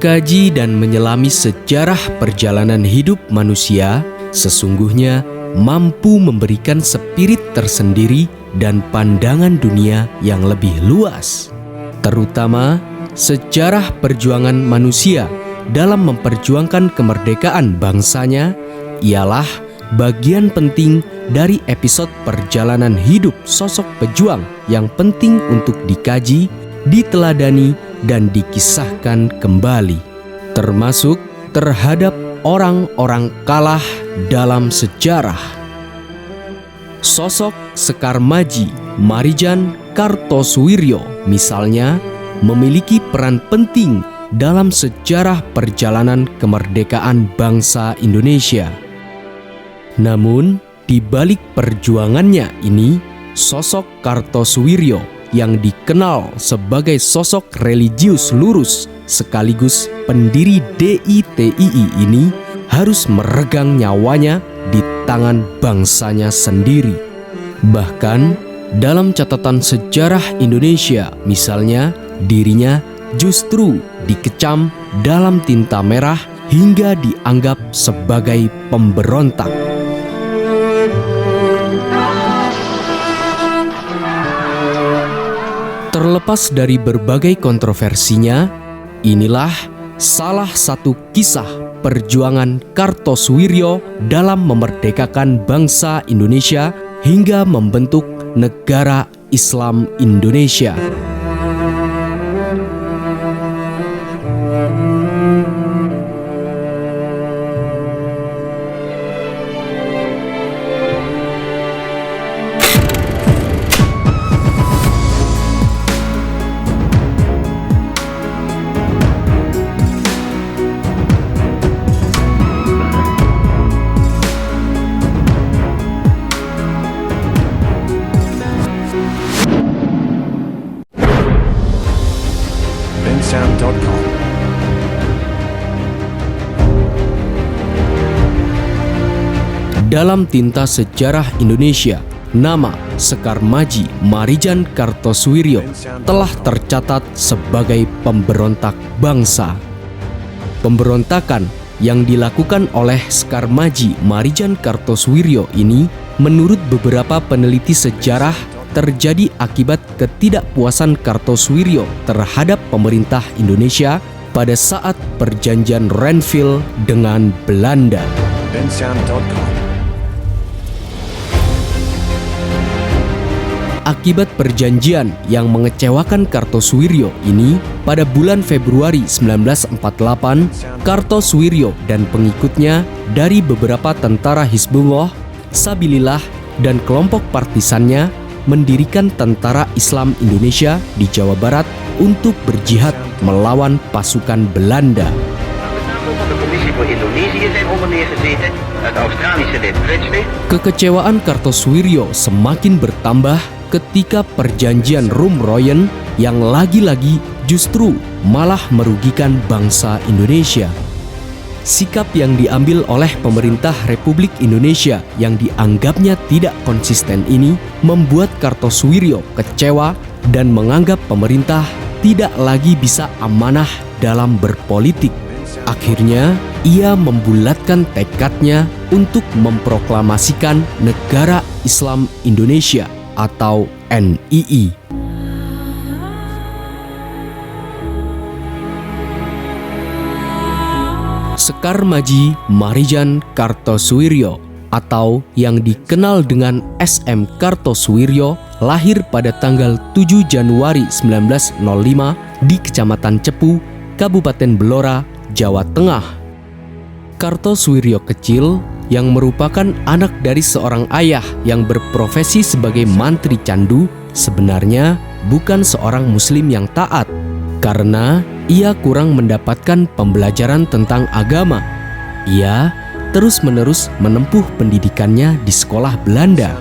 Mengkaji dan menyelami sejarah perjalanan hidup manusia sesungguhnya mampu memberikan spirit tersendiri dan pandangan dunia yang lebih luas, terutama sejarah perjuangan manusia dalam memperjuangkan kemerdekaan bangsanya ialah bagian penting dari episode perjalanan hidup sosok pejuang yang penting untuk dikaji, diteladani, dan dikisahkan kembali, termasuk terhadap orang-orang kalah dalam sejarah. Sosok Sekar Maji Marijan Kartosoewirjo misalnya memiliki peran penting dalam sejarah perjalanan kemerdekaan bangsa Indonesia. Namun, di balik perjuangannya ini, sosok Kartosoewirjo yang dikenal sebagai sosok religius lurus sekaligus pendiri DITII ini harus meregang nyawanya di tangan bangsanya sendiri. Bahkan dalam catatan sejarah Indonesia misalnya, dirinya justru dikecam dalam tinta merah hingga dianggap sebagai pemberontak. Terlepas dari berbagai kontroversinya, inilah salah satu kisah perjuangan Kartosoewirjo dalam memerdekakan bangsa Indonesia hingga membentuk negara Islam Indonesia. Bensound.com. Dalam tinta sejarah Indonesia, nama Sekar Maji Marijan Kartosoewirjo telah tercatat sebagai pemberontak bangsa. Pemberontakan yang dilakukan oleh Sekar Maji Marijan Kartosoewirjo ini menurut beberapa peneliti sejarah terjadi akibat ketidakpuasan Kartosoewirjo terhadap pemerintah Indonesia pada saat perjanjian Renville dengan Belanda. Bensound.com. Akibat perjanjian yang mengecewakan Kartosoewirjo ini, pada bulan Februari 1948, Kartosoewirjo dan pengikutnya dari beberapa tentara Hizbullah, Sabilillah, dan kelompok partisannya mendirikan Tentara Islam Indonesia di Jawa Barat untuk berjihad melawan pasukan Belanda. Kekecewaan Kartosoewirjo semakin bertambah ketika perjanjian Rum-Royen yang lagi-lagi justru malah merugikan bangsa Indonesia. Sikap yang diambil oleh pemerintah Republik Indonesia yang dianggapnya tidak konsisten ini membuat Kartosoewirjo kecewa dan menganggap pemerintah tidak lagi bisa amanah dalam berpolitik. Akhirnya, ia membulatkan tekadnya untuk memproklamasikan Negara Islam Indonesia atau NII. Sekar Maji Marijan Kartosoewirjo atau yang dikenal dengan SM Kartosoewirjo lahir pada tanggal 7 Januari 1905 di Kecamatan Cepu, Kabupaten Blora, Jawa Tengah. Kartosoewirjo kecil yang merupakan anak dari seorang ayah yang berprofesi sebagai mantri candu sebenarnya bukan seorang muslim yang taat karena ia kurang mendapatkan pembelajaran tentang agama. Ia terus-menerus menempuh pendidikannya di sekolah Belanda.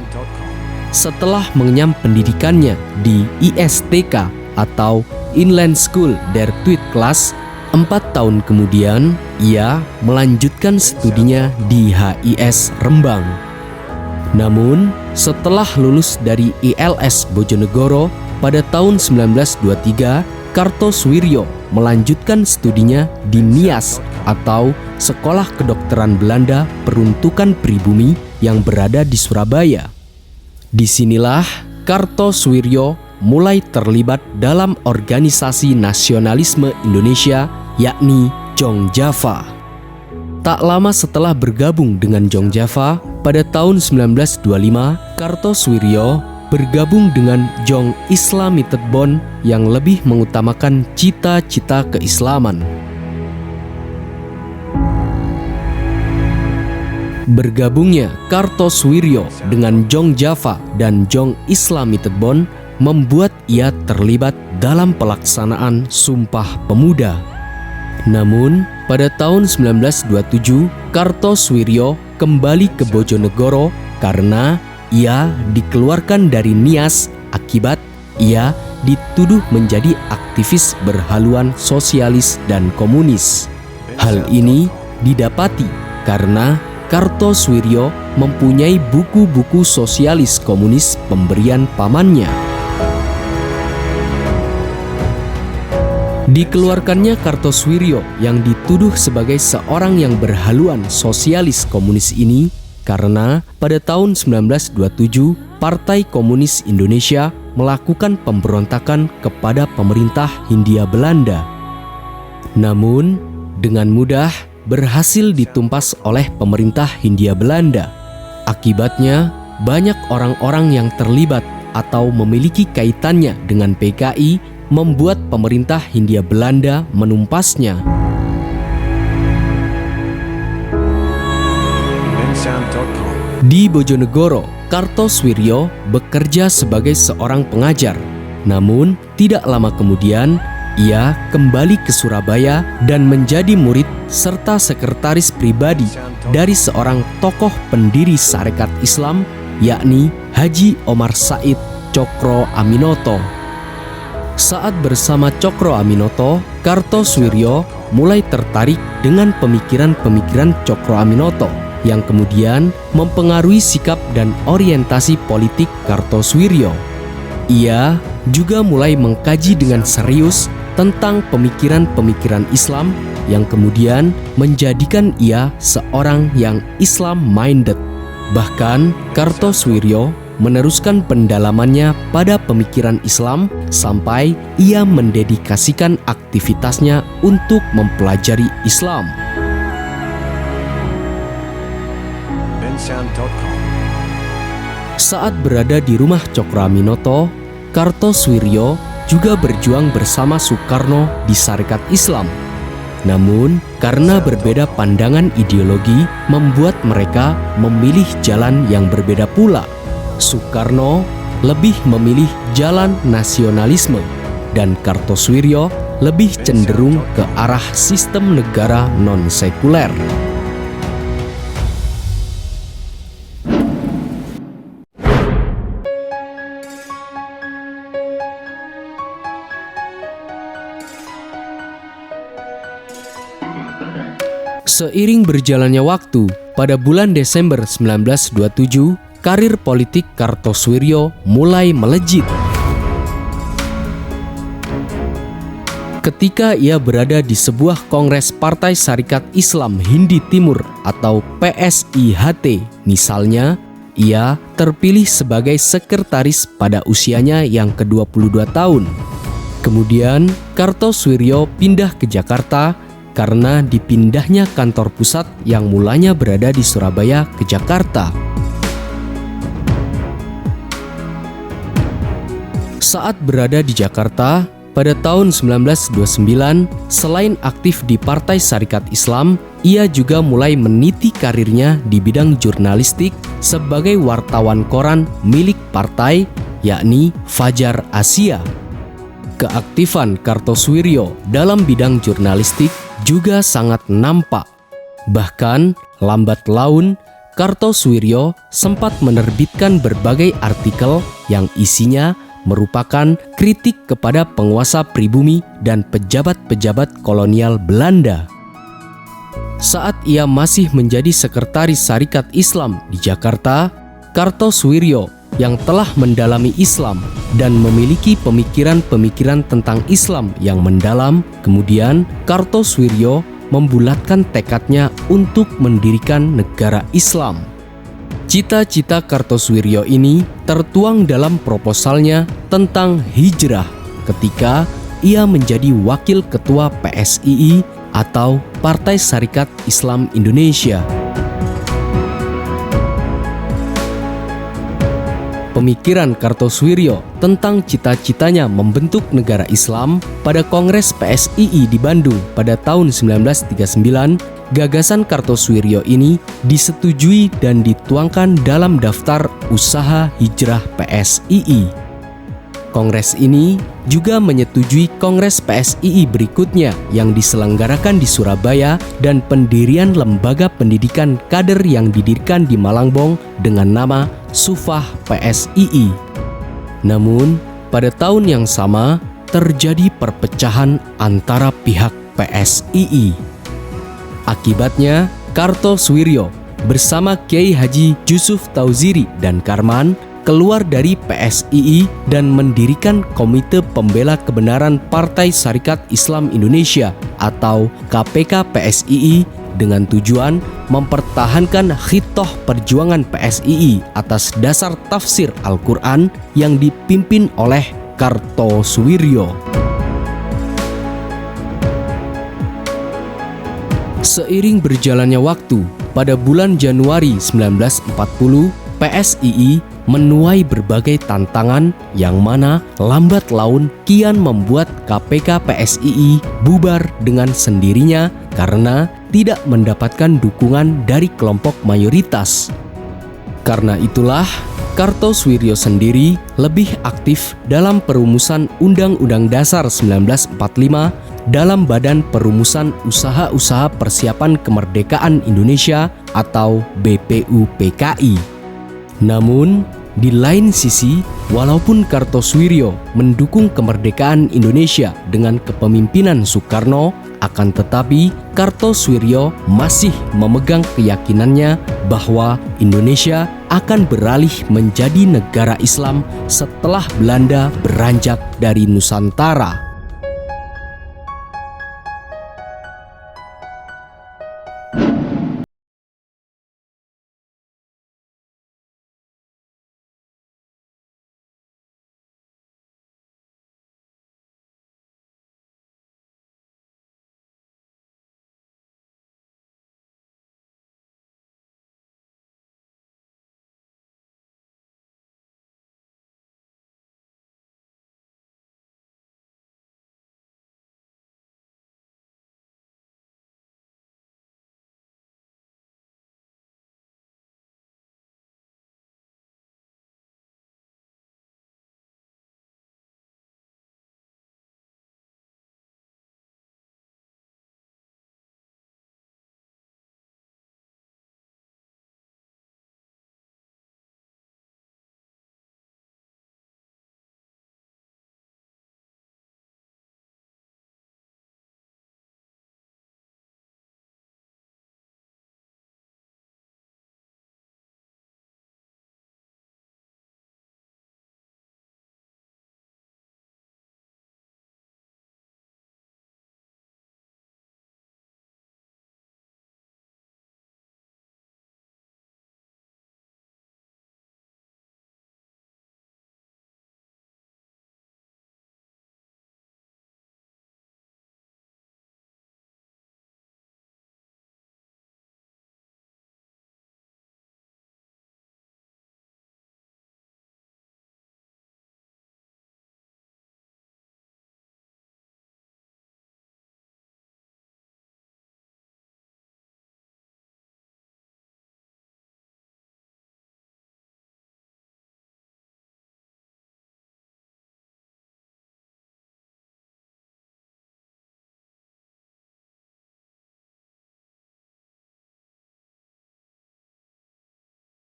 Setelah mengenyam pendidikannya di ISTK atau Inland School der Tweede Klas, 4 tahun kemudian ia melanjutkan studinya di HIS Rembang. Namun, setelah lulus dari ILS Bojonegoro pada tahun 1923, Kartosoewirjo melanjutkan studinya di NIAS atau Sekolah Kedokteran Belanda Peruntukan Pribumi yang berada di Surabaya. Disinilah Kartosoewirjo mulai terlibat dalam organisasi nasionalisme Indonesia, yakni Jong Java. Tak lama setelah bergabung dengan Jong Java, pada tahun 1925, Kartosoewirjo bergabung dengan Jong Islamited Bond yang lebih mengutamakan cita-cita keislaman. Bergabungnya Kartosoewirjo dengan Jong Java dan Jong Islamited Bond membuat ia terlibat dalam pelaksanaan Sumpah Pemuda. Namun, pada tahun 1927, Kartosoewirjo kembali ke Bojonegoro karena ia dikeluarkan dari NIAS akibat ia dituduh menjadi aktivis berhaluan sosialis dan komunis. Hal ini didapati karena Kartosoewirjo mempunyai buku-buku sosialis komunis pemberian pamannya. Dikeluarkannya Kartosoewirjo yang dituduh sebagai seorang yang berhaluan sosialis komunis ini karena pada tahun 1927 Partai Komunis Indonesia melakukan pemberontakan kepada pemerintah Hindia Belanda. Namun, dengan mudah berhasil ditumpas oleh pemerintah Hindia Belanda. Akibatnya, banyak orang-orang yang terlibat atau memiliki kaitannya dengan PKI membuat pemerintah Hindia Belanda menumpasnya. Di Bojonegoro, Kartosoewirjo bekerja sebagai seorang pengajar. Namun, tidak lama kemudian, ia kembali ke Surabaya dan menjadi murid serta sekretaris pribadi dari seorang tokoh pendiri Sarekat Islam, yakni Haji Omar Said Cokro Aminoto. Saat bersama Cokro Aminoto, Kartosoewirjo mulai tertarik dengan pemikiran-pemikiran Cokro Aminoto yang kemudian mempengaruhi sikap dan orientasi politik Kartosoewirjo. Ia juga mulai mengkaji dengan serius tentang pemikiran-pemikiran Islam yang kemudian menjadikan ia seorang yang Islam-minded. Bahkan Kartosoewirjo meneruskan pendalamannya pada pemikiran Islam sampai ia mendedikasikan aktivitasnya untuk mempelajari Islam. Saat berada di rumah Cokro Aminoto, Kartosoewirjo juga berjuang bersama Soekarno di Sarekat Islam. Namun, karena berbeda pandangan ideologi membuat mereka memilih jalan yang berbeda pula. Soekarno lebih memilih jalan nasionalisme dan Kartosoewirjo lebih cenderung ke arah sistem negara non-sekuler. Seiring berjalannya waktu, pada bulan Desember 1927, karir politik Kartosoewirjo mulai melejit. Ketika ia berada di sebuah kongres Partai Sarekat Islam Hindi Timur atau PSIHT misalnya, ia terpilih sebagai sekretaris pada usianya yang ke-22 tahun. Kemudian, Kartosoewirjo pindah ke Jakarta karena dipindahnya kantor pusat yang mulanya berada di Surabaya ke Jakarta. Saat berada di Jakarta, pada tahun 1929, selain aktif di Partai Sarekat Islam, ia juga mulai meniti karirnya di bidang jurnalistik sebagai wartawan koran milik partai, yakni Fajar Asia. Keaktifan Kartosoewirjo dalam bidang jurnalistik juga sangat nampak. Bahkan, lambat laun, Kartosoewirjo sempat menerbitkan berbagai artikel yang isinya merupakan kritik kepada penguasa pribumi dan pejabat-pejabat kolonial Belanda. Saat ia masih menjadi sekretaris Sarekat Islam di Jakarta, Kartosoewirjo yang telah mendalami Islam dan memiliki pemikiran-pemikiran tentang Islam yang mendalam. Kemudian Kartosoewirjo membulatkan tekadnya untuk mendirikan negara Islam. Cita-cita Kartosoewirjo ini tertuang dalam proposalnya tentang hijrah ketika ia menjadi wakil ketua PSII atau Partai Sarekat Islam Indonesia. Pemikiran Kartosoewirjo tentang cita-citanya membentuk negara Islam pada Kongres PSII di Bandung pada tahun 1939, gagasan Kartosoewirjo ini disetujui dan dituangkan dalam daftar usaha hijrah PSII. Kongres ini juga menyetujui Kongres PSII berikutnya yang diselenggarakan di Surabaya dan pendirian lembaga pendidikan kader yang didirikan di Malangbong dengan nama Sufah PSII. Namun, pada tahun yang sama terjadi perpecahan antara pihak PSII. Akibatnya, Kartosoewirjo bersama Kiai Haji Jusuf Tauziri dan Karman keluar dari PSII dan mendirikan Komite Pembela Kebenaran Partai Sarekat Islam Indonesia atau KPK PSII dengan tujuan mempertahankan khitoh perjuangan PSII atas dasar tafsir Al-Quran yang dipimpin oleh Kartosoewirjo. Seiring berjalannya waktu, pada bulan Januari 1940, PSII menuai berbagai tantangan yang mana lambat laun kian membuat KPK PSII bubar dengan sendirinya karena tidak mendapatkan dukungan dari kelompok mayoritas. Karena itulah, Kartosoewirjo sendiri lebih aktif dalam perumusan Undang-Undang Dasar 1945 dalam Badan Perumusan Usaha-Usaha Persiapan Kemerdekaan Indonesia atau BPUPKI. Namun, di lain sisi, walaupun Kartosoewirjo mendukung kemerdekaan Indonesia dengan kepemimpinan Soekarno, akan tetapi Kartosoewirjo masih memegang keyakinannya bahwa Indonesia akan beralih menjadi negara Islam setelah Belanda beranjak dari Nusantara.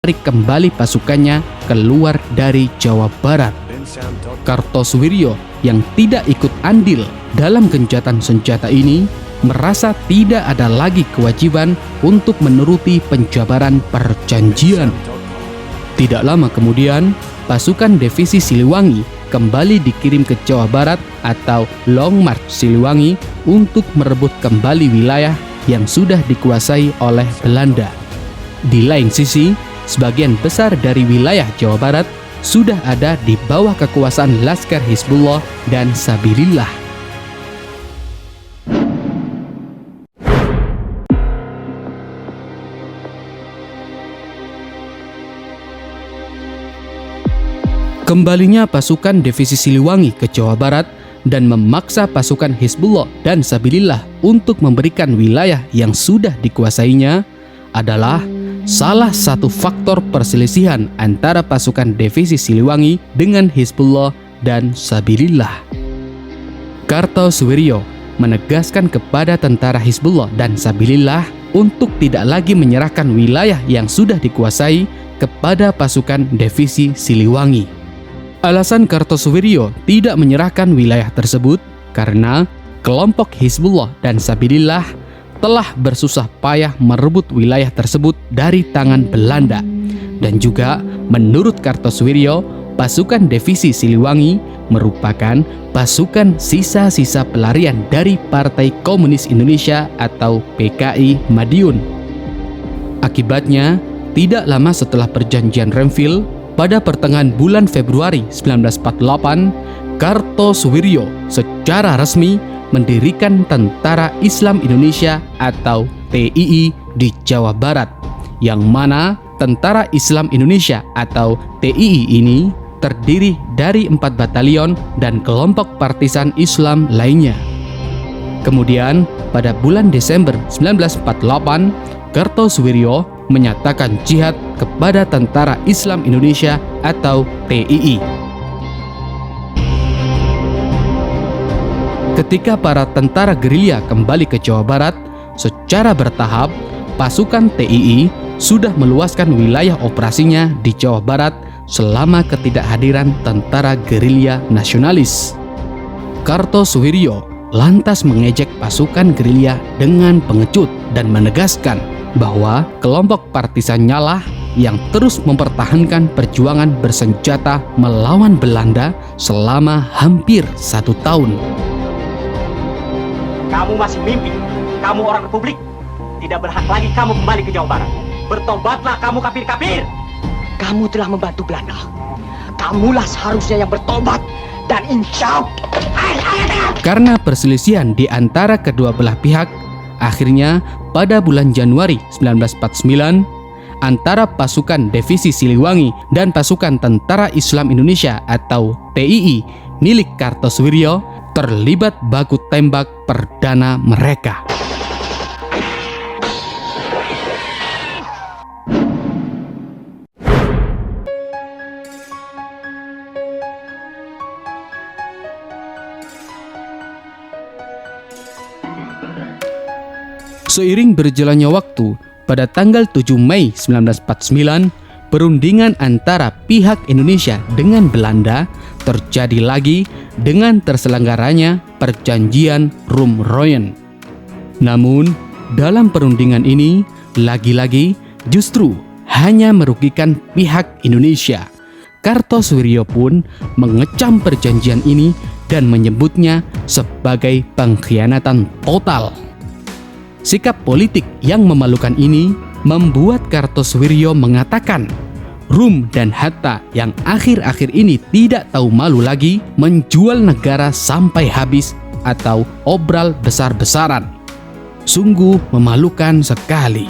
Tarik kembali pasukannya keluar dari Jawa Barat. Kartosoewirjo yang tidak ikut andil dalam gencatan senjata ini merasa tidak ada lagi kewajiban untuk menuruti penjabaran perjanjian. Tidak lama kemudian, pasukan divisi Siliwangi kembali dikirim ke Jawa Barat atau Long March Siliwangi untuk merebut kembali wilayah yang sudah dikuasai oleh Belanda. Di lain sisi, sebagian besar dari wilayah Jawa Barat sudah ada di bawah kekuasaan Laskar Hizbullah dan Sabilillah. Kembalinya pasukan divisi Siliwangi ke Jawa Barat dan memaksa pasukan Hizbullah dan Sabilillah untuk memberikan wilayah yang sudah dikuasainya adalah salah satu faktor perselisihan antara pasukan divisi Siliwangi dengan Hizbullah dan Sabilillah. Kartosuwiryo menegaskan kepada tentara Hizbullah dan Sabilillah untuk tidak lagi menyerahkan wilayah yang sudah dikuasai kepada pasukan divisi Siliwangi. Alasan Kartosuwiryo tidak menyerahkan wilayah tersebut karena kelompok Hizbullah dan Sabilillah telah bersusah payah merebut wilayah tersebut dari tangan Belanda. Dan juga menurut Kartosuwiryo, pasukan divisi Siliwangi merupakan pasukan sisa-sisa pelarian dari Partai Komunis Indonesia atau PKI Madiun. Akibatnya, tidak lama setelah perjanjian Renville, pada pertengahan bulan Februari 1948, Kartosuwiryo secara resmi mendirikan Tentara Islam Indonesia atau TII di Jawa Barat, yang mana Tentara Islam Indonesia atau TII ini terdiri dari 4 batalion dan kelompok partisan Islam lainnya. Kemudian, pada bulan Desember 1948, Kartosuwiryo menyatakan jihad kepada Tentara Islam Indonesia atau TII. Ketika para tentara gerilya kembali ke Jawa Barat, secara bertahap, pasukan TII sudah meluaskan wilayah operasinya di Jawa Barat selama ketidakhadiran tentara gerilya nasionalis. Kartosuwiryo lantas mengejek pasukan gerilya dengan pengecut dan menegaskan bahwa kelompok partisannya lah yang terus mempertahankan perjuangan bersenjata melawan Belanda selama hampir 1 tahun. Kamu masih mimpi, kamu orang republik. Tidak berhak lagi kamu kembali ke Jawa Barat. Bertobatlah kamu kafir-kafir. Kamu telah membantu Belanda. Kamulah seharusnya yang bertobat dan insya Allah. Karena perselisihan di antara kedua belah pihak, akhirnya pada bulan Januari 1949, antara pasukan divisi Siliwangi dan pasukan Tentara Islam Indonesia atau TII milik Kartosuwiryo terlibat baku tembak perdana mereka. Seiring berjalannya waktu, pada tanggal 7 Mei 1949, perundingan antara pihak Indonesia dengan Belanda terjadi lagi dengan terselenggaranya perjanjian Rumroyen. Namun, dalam perundingan ini, lagi-lagi justru hanya merugikan pihak Indonesia. Kartosuwiryo pun mengecam perjanjian ini dan menyebutnya sebagai pengkhianatan total. Sikap politik yang memalukan ini membuat Kartosuwiryo mengatakan Rum dan Hatta yang akhir-akhir ini tidak tahu malu lagi menjual negara sampai habis atau obral besar-besaran. Sungguh memalukan sekali.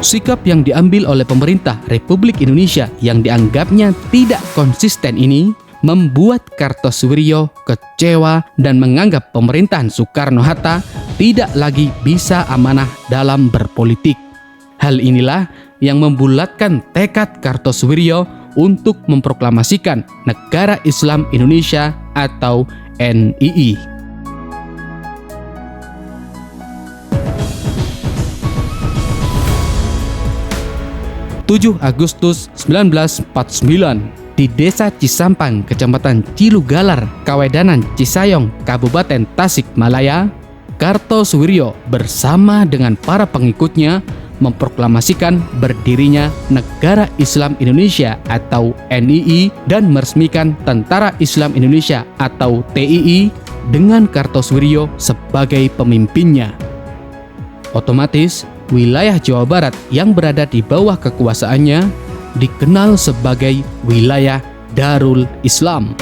Sikap yang diambil oleh pemerintah Republik Indonesia yang dianggapnya tidak konsisten ini membuat Kartosuwiryo kecewa dan menganggap pemerintahan Soekarno-Hatta tidak lagi bisa amanah dalam berpolitik. Hal inilah yang membulatkan tekad Kartosuwiryo untuk memproklamasikan Negara Islam Indonesia atau NII. 7 Agustus 1949 di Desa Cisampang, Kecamatan Cilugalar, Kawedanan, Cisayong, Kabupaten Tasikmalaya, Kartosuwiryo bersama dengan para pengikutnya memproklamasikan berdirinya Negara Islam Indonesia atau NII dan meresmikan Tentara Islam Indonesia atau TII dengan Kartosuwiryo sebagai pemimpinnya. Otomatis, wilayah Jawa Barat yang berada di bawah kekuasaannya dikenal sebagai wilayah Darul Islam.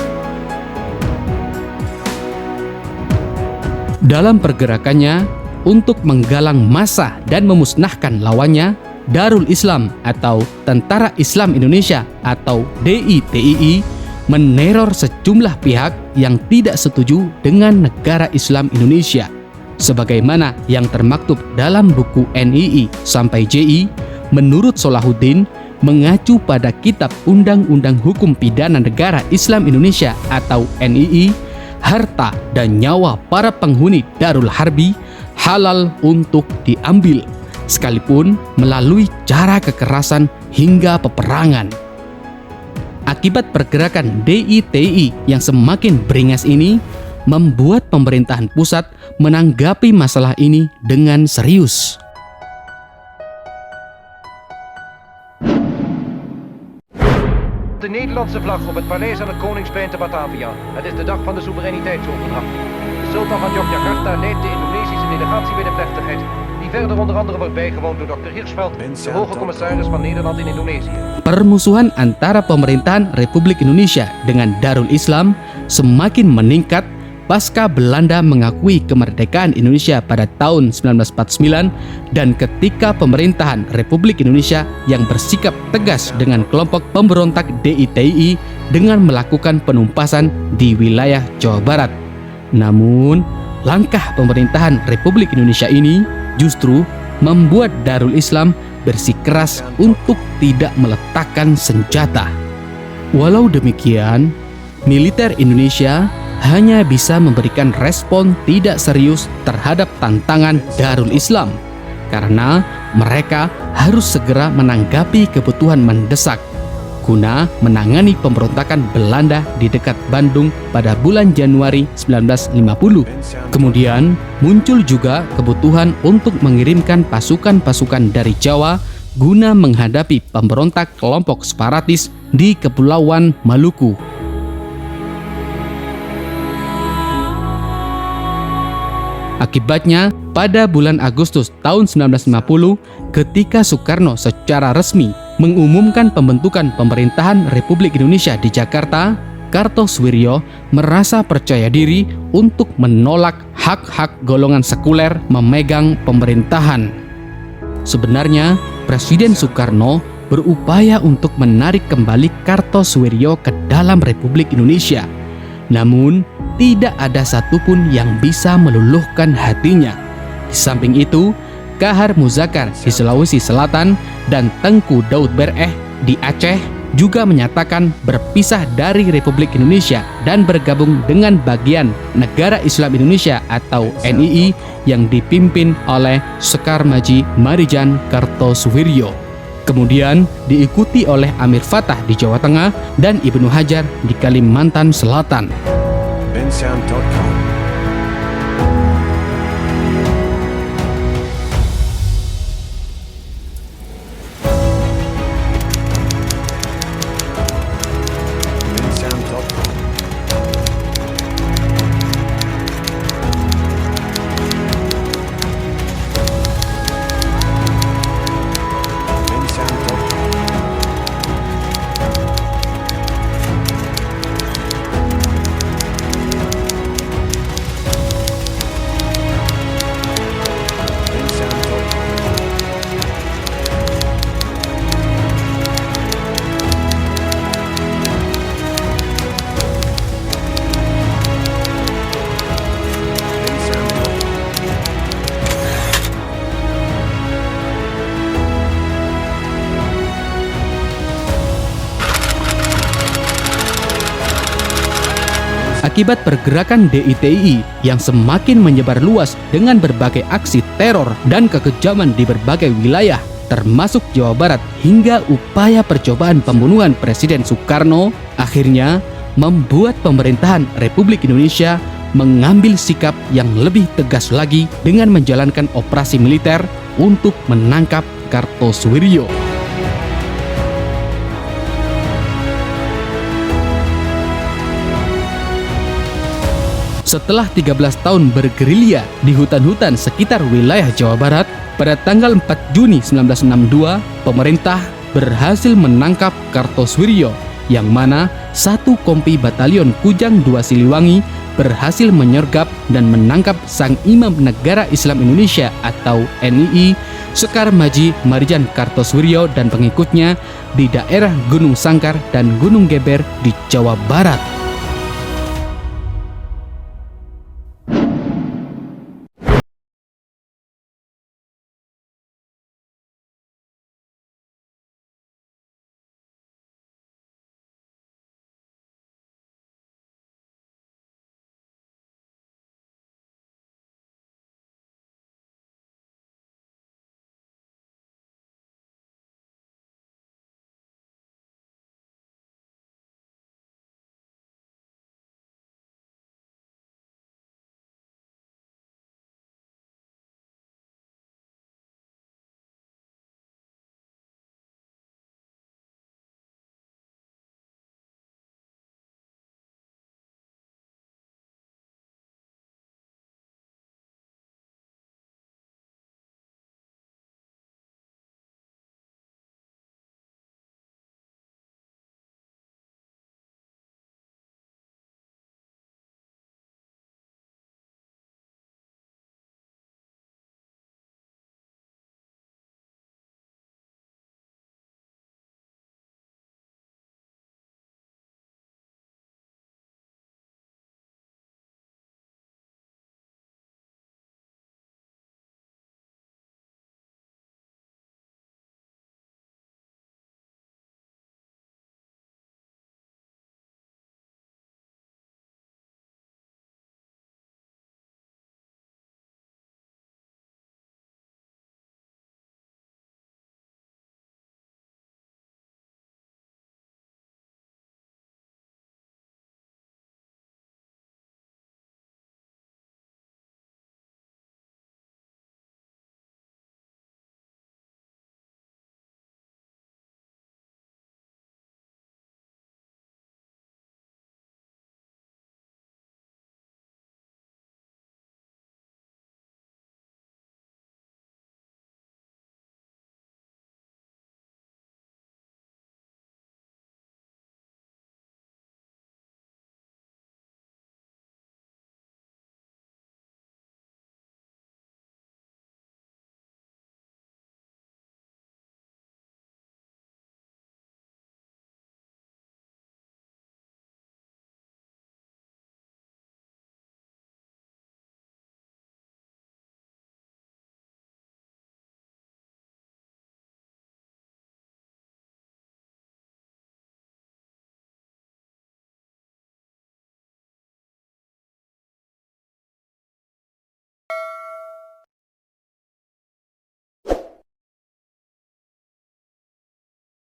Dalam pergerakannya untuk menggalang massa dan memusnahkan lawannya, Darul Islam atau Tentara Islam Indonesia atau DITII meneror sejumlah pihak yang tidak setuju dengan Negara Islam Indonesia. Sebagaimana yang termaktub dalam buku NII sampai JI, menurut Salahuddin, mengacu pada Kitab Undang-Undang Hukum Pidana Negara Islam Indonesia atau NII, harta dan nyawa para penghuni Darul Harbi halal untuk diambil, sekalipun melalui cara kekerasan hingga peperangan. Akibat pergerakan DITI yang semakin beringas ini, membuat pemerintahan pusat menanggapi masalah ini dengan serius. De Nederlandse vlag op het paleis aan het Koningsplein te Batavia. Het is de dag van de soevereiniteitsoverdracht. De sultan van Yogyakarta leidt de Indonesische delegatie bij de plechtigheid, die verder onder andere wordt bijgewoond door Dr. Hirschfeld, de hoge commissaris van Nederland in Indonesië. Permusuhan antara pemerintahan Republik Indonesia dengan Darul Islam semakin meningkat pasca Belanda mengakui kemerdekaan Indonesia pada tahun 1949 dan ketika pemerintahan Republik Indonesia yang bersikap tegas dengan kelompok pemberontak DITI dengan melakukan penumpasan di wilayah Jawa Barat. Namun, langkah pemerintahan Republik Indonesia ini justru membuat Darul Islam bersikeras untuk tidak meletakkan senjata. Walau demikian, militer Indonesia hanya bisa memberikan respon tidak serius terhadap tantangan Darul Islam karena mereka harus segera menanggapi kebutuhan mendesak guna menangani pemberontakan Belanda di dekat Bandung pada bulan Januari 1950. Kemudian muncul juga kebutuhan untuk mengirimkan pasukan-pasukan dari Jawa guna menghadapi pemberontak kelompok separatis di Kepulauan Maluku. Akibatnya, pada bulan Agustus tahun 1950, ketika Soekarno secara resmi mengumumkan pembentukan pemerintahan Republik Indonesia di Jakarta, Kartosuwiryo merasa percaya diri untuk menolak hak-hak golongan sekuler memegang pemerintahan. Sebenarnya, Presiden Soekarno berupaya untuk menarik kembali Kartosuwiryo ke dalam Republik Indonesia. Namun, tidak ada satupun yang bisa meluluhkan hatinya. Di samping itu, Kahar Muzakar di Sulawesi Selatan dan Tengku Daud Bereh di Aceh juga menyatakan berpisah dari Republik Indonesia dan bergabung dengan bagian Negara Islam Indonesia atau NII yang dipimpin oleh Sekar Maji Marijan Kartosuwiryo. Kemudian diikuti oleh Amir Fatah di Jawa Tengah dan Ibnu Hajar di Kalimantan Selatan. Bensound.com. Akibat pergerakan DITI yang semakin menyebar luas dengan berbagai aksi teror dan kekejaman di berbagai wilayah, termasuk Jawa Barat, hingga upaya percobaan pembunuhan Presiden Soekarno, akhirnya membuat pemerintahan Republik Indonesia mengambil sikap yang lebih tegas lagi dengan menjalankan operasi militer untuk menangkap Kartosuwiryo. Setelah 13 tahun bergerilya di hutan-hutan sekitar wilayah Jawa Barat, pada tanggal 4 Juni 1962, pemerintah berhasil menangkap Kartosuwiryo, yang mana satu kompi batalion Kujang II Siliwangi berhasil menyergap dan menangkap Sang Imam Negara Islam Indonesia atau NII, Sekar Maji Marijan Kartosuwiryo dan pengikutnya di daerah Gunung Sangkar dan Gunung Geber di Jawa Barat.